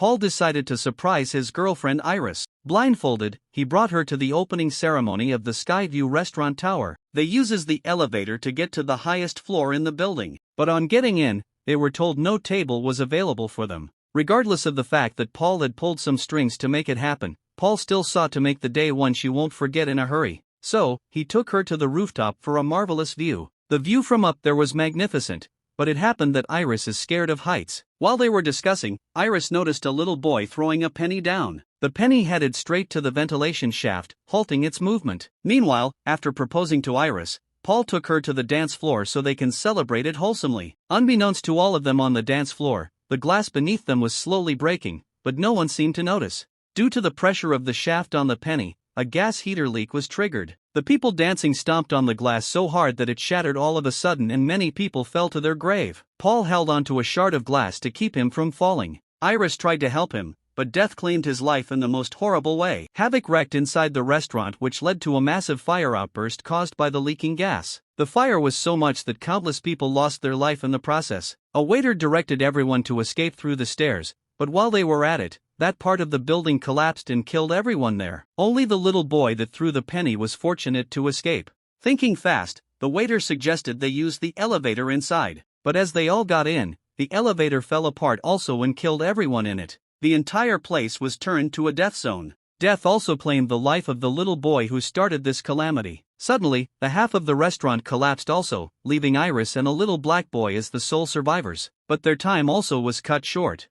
Paul decided to surprise his girlfriend Iris. Blindfolded, he brought her to the opening ceremony of the Skyview restaurant tower. They uses the elevator to get to the highest floor in the building, but on getting in, they were told no table was available for them. Regardless of the fact that Paul had pulled some strings to make it happen, Paul still sought to make the day one she won't forget in a hurry. So, he took her to the rooftop for a marvelous view. The view from up there was magnificent, but it happened that Iris is scared of heights. While they were discussing, Iris noticed a little boy throwing a penny down. The penny headed straight to the ventilation shaft, halting its movement. Meanwhile, after proposing to Iris, Paul took her to the dance floor so they can celebrate it wholesomely. Unbeknownst to all of them on the dance floor, the glass beneath them was slowly breaking, but no one seemed to notice. Due to the pressure of the shaft on the penny, a gas heater leak was triggered. The people dancing stomped on the glass so hard that it shattered all of a sudden and many people fell to their grave. Paul held onto a shard of glass to keep him from falling. Iris tried to help him, but death claimed his life in the most horrible way. Havoc wreaked inside the restaurant, which led to a massive fire outburst caused by the leaking gas. The fire was so much that countless people lost their life in the process. A waiter directed everyone to escape through the stairs, but while they were at it, that part of the building collapsed and killed everyone there. Only the little boy that threw the penny was fortunate to escape. Thinking fast, the waiter suggested they use the elevator inside. But as they all got in, the elevator fell apart also and killed everyone in it. The entire place was turned to a death zone. Death also claimed the life of the little boy who started this calamity. Suddenly, the half of the restaurant collapsed also, leaving Iris and a little black boy as the sole survivors. But their time also was cut short.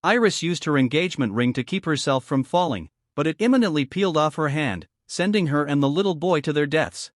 Iris used her engagement ring to keep herself from falling, but it imminently peeled off her hand, sending her and the little boy to their deaths.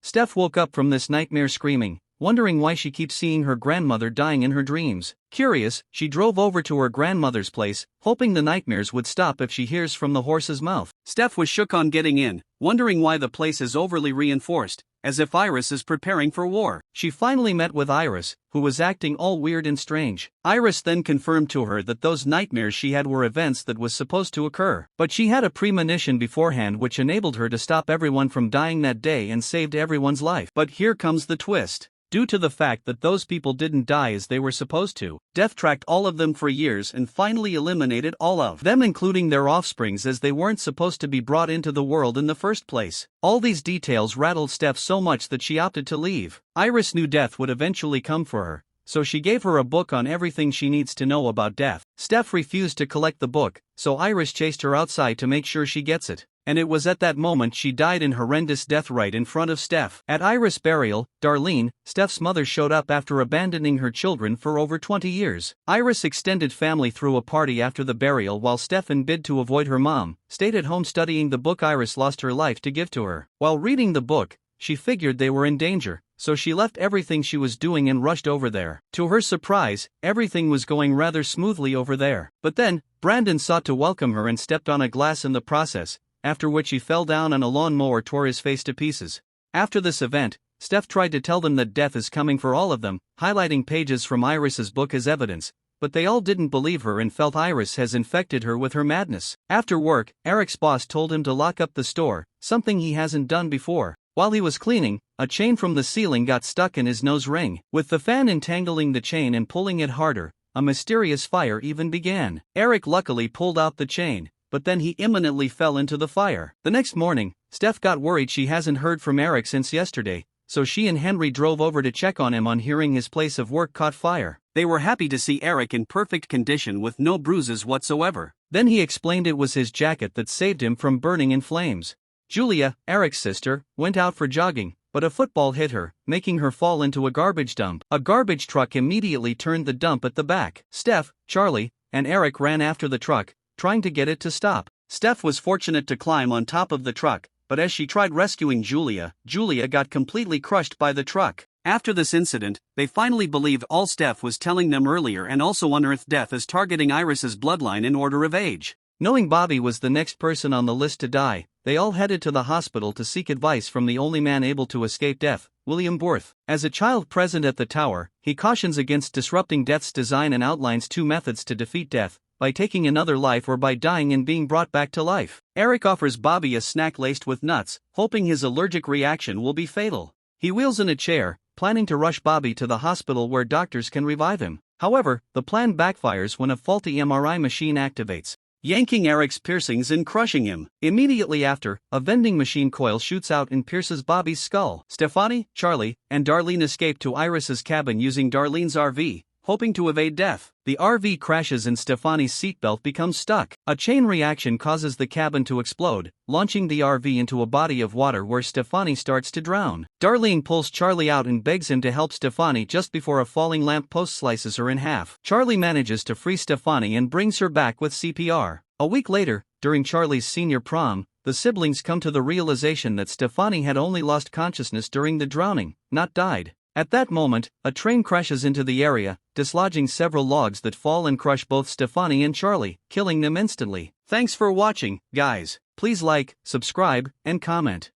Steph woke up from this nightmare screaming, wondering why she keeps seeing her grandmother dying in her dreams. Curious, she drove over to her grandmother's place, hoping the nightmares would stop if she hears from the horse's mouth. Steph was shook on getting in, wondering why the place is overly reinforced, as if Iris is preparing for war. She finally met with Iris, who was acting all weird and strange. Iris then confirmed to her that those nightmares she had were events that was supposed to occur. But she had a premonition beforehand which enabled her to stop everyone from dying that day and saved everyone's life. But here comes the twist. Due to the fact that those people didn't die as they were supposed to, death tracked all of them for years and finally eliminated all of them, including their offsprings, as they weren't supposed to be brought into the world in the first place. All these details rattled Steph so much that she opted to leave. Iris knew death would eventually come for her, so she gave her a book on everything she needs to know about death. Steph refused to collect the book, so Iris chased her outside to make sure she gets it. And it was at that moment she died in horrendous death right in front of Steph. At Iris' burial, Darlene, Steph's mother, showed up after abandoning her children for over 20 years. Iris' extended family threw a party after the burial while Steph, in bid to avoid her mom, stayed at home studying the book Iris lost her life to give to her. While reading the book, she figured they were in danger, so she left everything she was doing and rushed over there. To her surprise, everything was going rather smoothly over there. But then, Brandon sought to welcome her and stepped on a glass in the process, after which he fell down on a lawnmower, tore his face to pieces. After this event, Steph tried to tell them that death is coming for all of them, highlighting pages from Iris's book as evidence, but they all didn't believe her and felt Iris has infected her with her madness. After work, Eric's boss told him to lock up the store, something he hasn't done before. While he was cleaning, a chain from the ceiling got stuck in his nose ring. With the fan entangling the chain and pulling it harder, a mysterious fire even began. Eric luckily pulled out the chain, but then he imminently fell into the fire. The next morning, Steph got worried she hasn't heard from Eric since yesterday, so she and Henry drove over to check on him on hearing his place of work caught fire. They were happy to see Eric in perfect condition with no bruises whatsoever. Then he explained it was his jacket that saved him from burning in flames. Julia, Eric's sister, went out for jogging, but a football hit her, making her fall into a garbage dump. A garbage truck immediately turned the dump at the back. Steph, Charlie, and Eric ran after the truck, trying to get it to stop. Steph was fortunate to climb on top of the truck, but as she tried rescuing Julia, Julia got completely crushed by the truck. After this incident, they finally believed all Steph was telling them earlier and also unearthed death as targeting Iris's bloodline in order of age. Knowing Bobby was the next person on the list to die, they all headed to the hospital to seek advice from the only man able to escape death, William Borth. As a child present at the tower, he cautions against disrupting death's design and outlines two methods to defeat death: by taking another life or by dying and being brought back to life. Eric offers Bobby a snack laced with nuts, hoping his allergic reaction will be fatal. He wheels in a chair, planning to rush Bobby to the hospital where doctors can revive him. However, the plan backfires when a faulty MRI machine activates, yanking Eric's piercings and crushing him. Immediately after, a vending machine coil shoots out and pierces Bobby's skull. Stefani, Charlie, and Darlene escape to Iris's cabin using Darlene's RV, hoping to evade death. The RV crashes and Stefani's seatbelt becomes stuck. A chain reaction causes the cabin to explode, launching the RV into a body of water where Stefani starts to drown. Darlene pulls Charlie out and begs him to help Stefani just before a falling lamp post slices her in half. Charlie manages to free Stefani and brings her back with CPR. A week later, during Charlie's senior prom, the siblings come to the realization that Stefani had only lost consciousness during the drowning, not died. At that moment, a train crashes into the area, dislodging several logs that fall and crush both Stefani and Charlie, killing them instantly. Thanks for watching, guys. Please like, subscribe, and comment.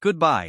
Goodbye.